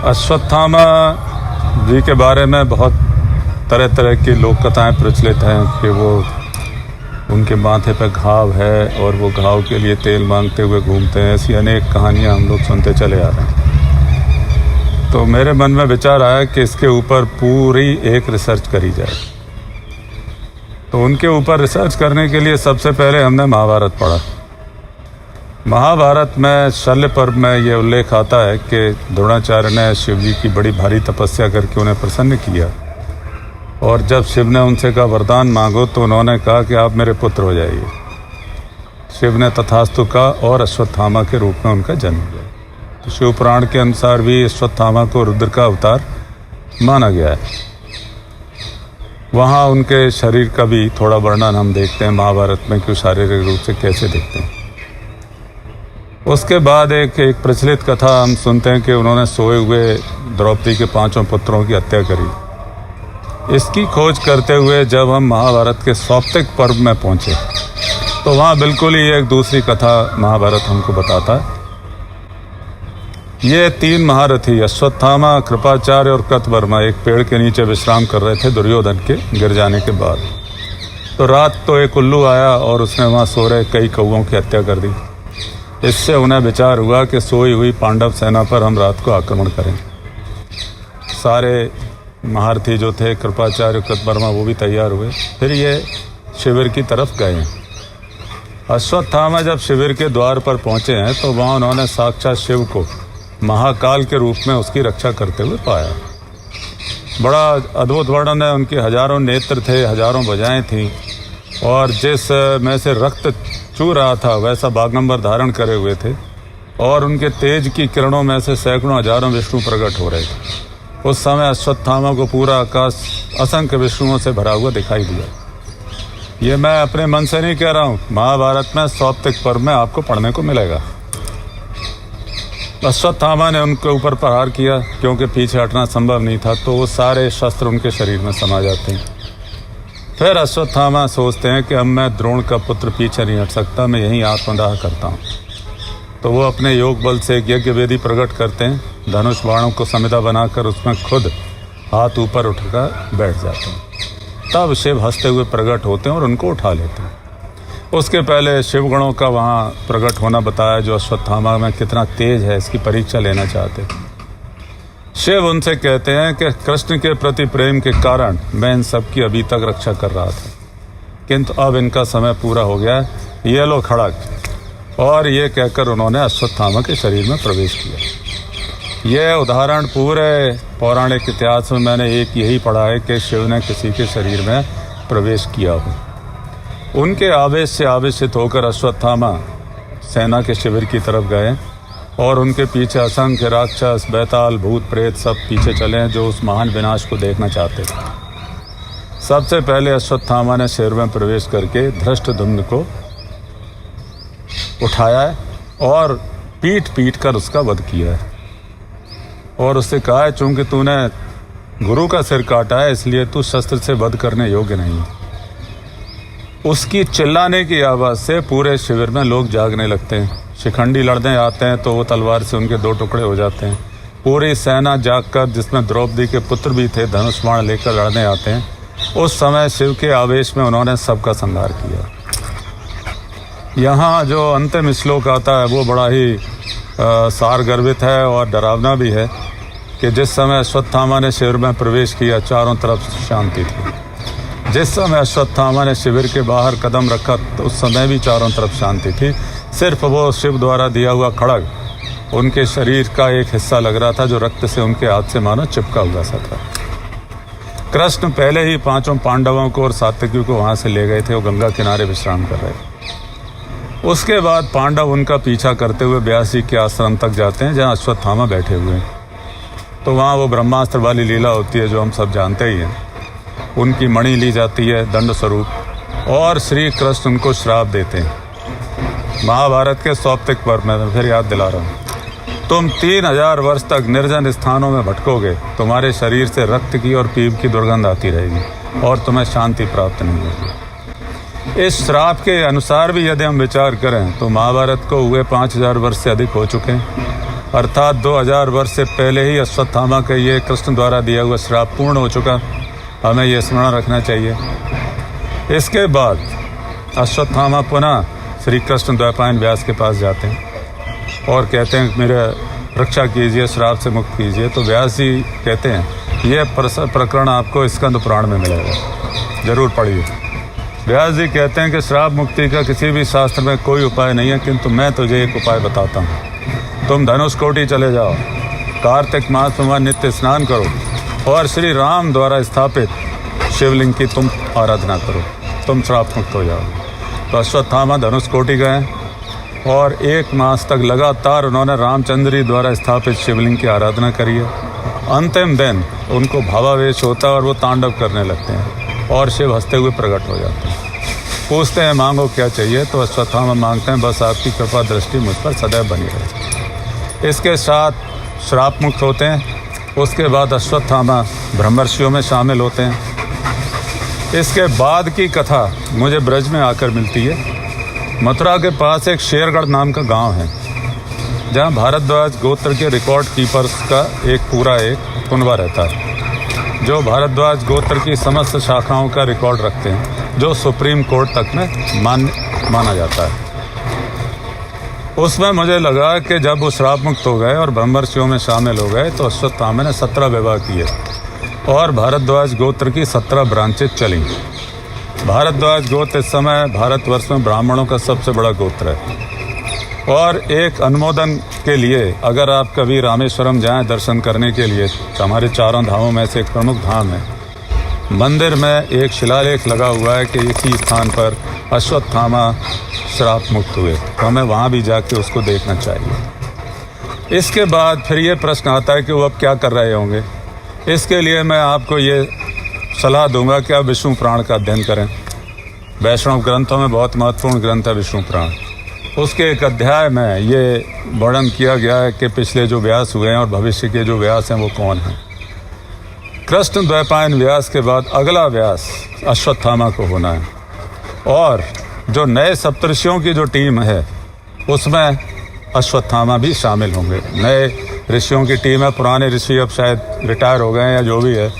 अश्वत्थामा जी के बारे में बहुत तरह तरह की लोक कथाएँ प्रचलित हैं कि वो उनके माथे पर घाव है और वो घाव के लिए तेल मांगते हुए घूमते हैं। ऐसी अनेक कहानियाँ हम लोग सुनते चले आ रहे हैं। तो मेरे मन में विचार आया कि इसके ऊपर पूरी एक रिसर्च करी जाए। तो उनके ऊपर रिसर्च करने के लिए सबसे पहले हमने महाभारत पढ़ा। महाभारत में शल्य पर्व में ये उल्लेख आता है कि द्रोणाचार्य ने शिव जी की बड़ी भारी तपस्या करके उन्हें प्रसन्न किया, और जब शिव ने उनसे कहा वरदान मांगो तो उन्होंने कहा कि आप मेरे पुत्र हो जाइए। शिव ने तथास्तु कहा और अश्वत्थामा के रूप में उनका जन्म हुआ। तो शिव पुराण के अनुसार भी अश्वत्थामा को रुद्र का अवतार माना गया है। वहाँ उनके शरीर का भी थोड़ा वर्णन हम देखते हैं महाभारत में कि शारीरिक रूप से कैसे दिखते हैं। उसके बाद एक प्रचलित कथा हम सुनते हैं कि उन्होंने सोए हुए द्रौपदी के 5 पुत्रों की हत्या करी। इसकी खोज करते हुए जब हम महाभारत के सौप्तिक पर्व में पहुंचे तो वहाँ बिल्कुल ही एक दूसरी कथा महाभारत हमको बताता है। ये 3 महारथी अश्वत्थामा, कृपाचार्य और कृतवर्मा एक पेड़ के नीचे विश्राम कर रहे थे दुर्योधन के गिर जाने के बाद। तो रात तो एक उल्लू आया और उसने वहाँ सो रहे कई कौवों की हत्या कर दी। इससे उन्हें विचार हुआ कि सोई हुई पांडव सेना पर हम रात को आक्रमण करें। सारे महारथी जो थे कृपाचार्य, कृतवर्मा, वो भी तैयार हुए। फिर ये शिविर की तरफ गए। अश्वत्थामा जब शिविर के द्वार पर पहुंचे हैं तो वहाँ उन्होंने साक्षात शिव को महाकाल के रूप में उसकी रक्षा करते हुए पाया। बड़ा अद्भुत वर्णन है। उनके हजारों नेत्र थे, हजारों भुजाएं थीं, और जिस में से रक्त चू रहा था वैसा बागंबर धारण करे हुए थे, और उनके तेज की किरणों में से सैकड़ों हजारों विष्णु प्रकट हो रहे थे। उस समय अश्वत्थामा को पूरा आकाश असंख्य विष्णुओं से भरा हुआ दिखाई दिया। ये मैं अपने मन से नहीं कह रहा हूँ, महाभारत में सौप्तिक पर्व में आपको पढ़ने को मिलेगा। अश्वत्थामा ने उनके ऊपर प्रहार किया, क्योंकि पीछे हटना संभव नहीं था, तो वो सारे शस्त्र उनके शरीर में समा जाते हैं। फिर अश्वत्थामा सोचते हैं कि अब मैं द्रोण का पुत्र पीछे नहीं हट सकता, मैं यहीं आत्मदाह करता हूँ। तो वो अपने योग बल से एक यज्ञ वेदी प्रकट करते हैं, धनुष बाणों को समिधा बनाकर उसमें खुद हाथ ऊपर उठकर बैठ जाते हैं। तब शिव हंसते हुए प्रकट होते हैं और उनको उठा लेते हैं। उसके पहले शिवगणों का वहाँ प्रकट होना बताया, जो अश्वत्थामा में कितना तेज है इसकी परीक्षा लेना चाहते हैं। शिव उनसे कहते हैं कि कृष्ण के प्रति प्रेम के कारण मैं इन सब की अभी तक रक्षा कर रहा था, किंतु अब इनका समय पूरा हो गया है, ये लो खड़ग। और ये कहकर उन्होंने अश्वत्थामा के शरीर में प्रवेश किया। यह उदाहरण पूरे पौराणिक इतिहास में मैंने एक यही पढ़ा है कि शिव ने किसी के शरीर में प्रवेश किया हो। उनके आवेश से आवेशित होकर अश्वत्थामा सेना के शिविर की तरफ गए, और उनके पीछे असंख्य राक्षस, बैताल, भूत, प्रेत सब पीछे चले हैं, जो उस महान विनाश को देखना चाहते थे। सबसे पहले अश्वत्थामा ने शिविर में प्रवेश करके धृष्टद्युम्न को उठाया है और पीट पीट कर उसका वध किया है, और उससे कहा है चूंकि तूने गुरु का सिर काटा है इसलिए तू शस्त्र से वध करने योग्य नहीं। उसकी चिल्लाने की आवाज़ से पूरे शिविर में लोग जागने लगते हैं। शिखंडी लड़ने आते हैं तो वो तलवार से उनके 2 टुकड़े हो जाते हैं। पूरी सेना जागकर, जिसमें द्रौपदी के पुत्र भी थे, धनुष बाण लेकर लड़ने आते हैं। उस समय शिव के आवेश में उन्होंने सबका संहार किया। यहाँ जो अंतिम श्लोक आता है वो बड़ा ही सारगर्भित है और डरावना भी है कि जिस समय अश्वत्थामा ने शिविर में प्रवेश किया चारों तरफ शांति थी। जिस समय अश्वत्थामा ने शिविर के बाहर कदम रखा तो उस समय भी चारों तरफ शांति थी। सिर्फ वो शिव द्वारा दिया हुआ खड़ग उनके शरीर का एक हिस्सा लग रहा था, जो रक्त से उनके हाथ से मानो चिपका हुआ सा था। कृष्ण पहले ही 5 पांडवों को और सात्विकी को वहाँ से ले गए थे। वो गंगा किनारे विश्राम कर रहे थे। उसके बाद पांडव उनका पीछा करते हुए व्यास जी के आश्रम तक जाते हैं जहाँ अश्वत्थामा बैठे हुए हैं। तो वहाँ वो ब्रह्मास्त्र वाली लीला होती है जो हम सब जानते ही हैं। उनकी मणि ली जाती है दंड स्वरूप और श्री कृष्ण उनको श्राप देते हैं। महाभारत के सौप्तिक पर्व में फिर याद दिला रहा हूँ, तुम 3000 वर्ष तक निर्जन स्थानों में भटकोगे, तुम्हारे शरीर से रक्त की और पीप की दुर्गंध आती रहेगी और तुम्हें शांति प्राप्त नहीं होगी। इस श्राप के अनुसार भी यदि हम विचार करें तो महाभारत को हुए 5000 वर्ष से अधिक हो चुके हैं, अर्थात 2000 वर्ष से पहले ही अश्वत्थामा का ये कृष्ण द्वारा दिया हुआ श्राप पूर्ण हो चुका। हमें ये स्मरण रखना चाहिए। इसके बाद अश्वत्थामा पुनः श्री कृष्ण द्वैपायन व्यास के पास जाते हैं और कहते हैं मेरे रक्षा कीजिए, श्राप से मुक्त कीजिए। तो व्यास जी कहते हैं यह प्रकरण आपको स्कंद पुराण में मिलेगा, जरूर पढ़िए। व्यास जी कहते हैं कि श्राप मुक्ति का किसी भी शास्त्र में कोई उपाय नहीं है, किंतु मैं तुझे एक उपाय बताता हूँ। तुम धनुष कोटि चले जाओ, कार्तिक मास में नित्य स्नान करो और श्री राम द्वारा स्थापित शिवलिंग की तुम आराधना करो, तुम श्राप मुक्त हो जाओ। तो अश्वत्थामा धनुष कोटि गए और 1 मास तक लगातार उन्होंने रामचंद्र जी द्वारा स्थापित शिवलिंग की आराधना करी है। अंतिम दिन उनको भावावेश होता है और वो तांडव करने लगते हैं और शिव हंसते हुए प्रकट हो जाते हैं। पूछते हैं मांगो क्या चाहिए, तो अश्वत्थामा मांगते हैं बस आपकी कृपा दृष्टि मुझ पर सदैव बनी रहे। इसके साथ श्राप मुक्त होते हैं। उसके बाद अश्वत्थामा ब्रह्मर्षियों में शामिल होते हैं। इसके बाद की कथा मुझे ब्रज में आकर मिलती है। मथुरा के पास एक शेरगढ़ नाम का गांव है जहां भारद्वाज गोत्र के रिकॉर्ड कीपर्स का एक कुनबा रहता है जो भारद्वाज गोत्र की समस्त शाखाओं का रिकॉर्ड रखते हैं, जो सुप्रीम कोर्ट तक में माना जाता है। उसमें मुझे लगा कि जब वो श्राप मुक्त हो गए और ब्रह्मर्षियों में शामिल हो गए तो अश्वत्थामा ने 17 विवाह किए और भारद्वाज गोत्र की 17 ब्रांचेज चली। भारद्वाज गोत्र इस समय भारतवर्ष में ब्राह्मणों का सबसे बड़ा गोत्र है। और एक अनुमोदन के लिए अगर आप कभी रामेश्वरम जाएं दर्शन करने के लिए, तो हमारे 4 धामों में से एक प्रमुख धाम है। मंदिर में एक शिलालेख लगा हुआ है कि इसी स्थान पर अश्वत्थामा श्राप मुक्त हुए, तो हमें वहाँ भी जाके उसको देखना चाहिए। इसके बाद फिर ये प्रश्न आता है कि वो अब क्या कर रहे होंगे। इसके लिए मैं आपको ये सलाह दूंगा कि आप विष्णु पुराण का अध्ययन करें। वैष्णव ग्रंथों में बहुत महत्वपूर्ण ग्रंथ है विष्णु पुराण। उसके एक अध्याय में ये वर्णन किया गया है कि पिछले जो व्यास हुए हैं और भविष्य के जो व्यास हैं वो कौन हैं। कृष्ण द्वैपायन व्यास के बाद अगला व्यास अश्वत्थामा को होना है और जो नए सप्तऋषियों की जो टीम है उसमें अश्वत्थामा भी शामिल होंगे। नए ऋषियों की टीम है, पुराने ऋषि अब शायद रिटायर हो गए हैं या जो भी है।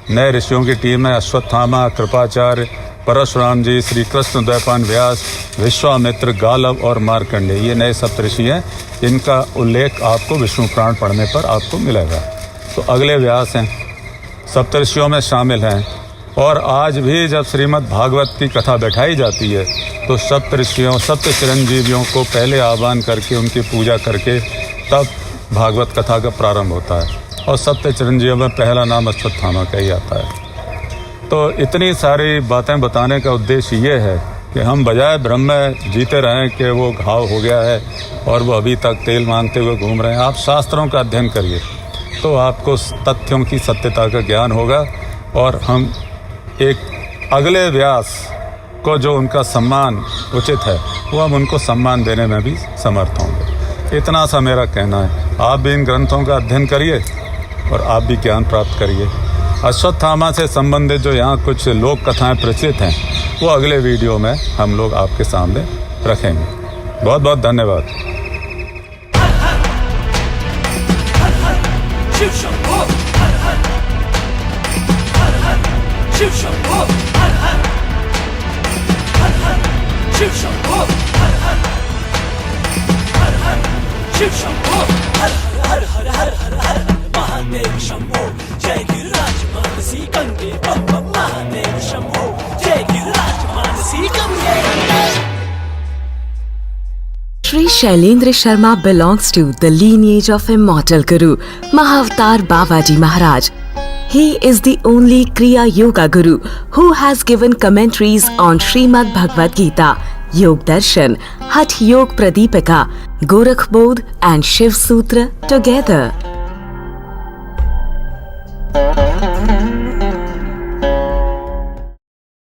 नए ऋषियों की टीम है अश्वत्थामा, कृपाचार्य, परशुराम जी, श्री कृष्ण द्वैपायन व्यास, विश्वामित्र, गालव और मार्कंडेय, ये नए सप्तऋषि हैं। इनका उल्लेख आपको विष्णु पुराण पढ़ने पर आपको मिलेगा। तो अगले व्यास हैं, सप्तऋषियों में शामिल हैं। और आज भी जब श्रीमद् भागवत की कथा बैठाई जाती है तो सप्तऋषियों, सप्त चिरंजीवियों को पहले आह्वान करके उनकी पूजा करके तब भागवत कथा का प्रारंभ होता है। और सप्त चिरंजीवियों में पहला नाम अश्वत्थामा का ही आता है। तो इतनी सारी बातें बताने का उद्देश्य ये है कि हम बजाय भ्रम में जीते रहें कि वो घाव हो गया है और वो अभी तक तेल मांगते हुए घूम रहे हैं। आप शास्त्रों का अध्ययन करिए तो आपको तथ्यों की सत्यता का ज्ञान होगा और हम एक अगले व्यास को जो उनका सम्मान उचित है वो हम उनको सम्मान देने में भी समर्थ होंगे। इतना सा मेरा कहना है। आप भी इन ग्रंथों का अध्ययन करिए और आप भी ज्ञान प्राप्त करिए। अश्वत्थामा से संबंधित जो यहाँ कुछ लोक कथाएं प्रचलित हैं वो अगले वीडियो में हम लोग आपके सामने रखेंगे। बहुत बहुत धन्यवाद। महादेव शंभो, जय गिरिराज मानसी गंगे, बम बम महादेव शंभो, जय Giriraj Mansi Gange. Sri Shailendra Sharma belongs to the lineage of immortal Guru, Mahavatar Babaji Maharaj. He is the only Kriya Yoga Guru who has given commentaries on Srimad Bhagavad Gita. Yog Darshan, Hatha Yog Pradipika, Gorakh Bodh and Shiv Sutra together.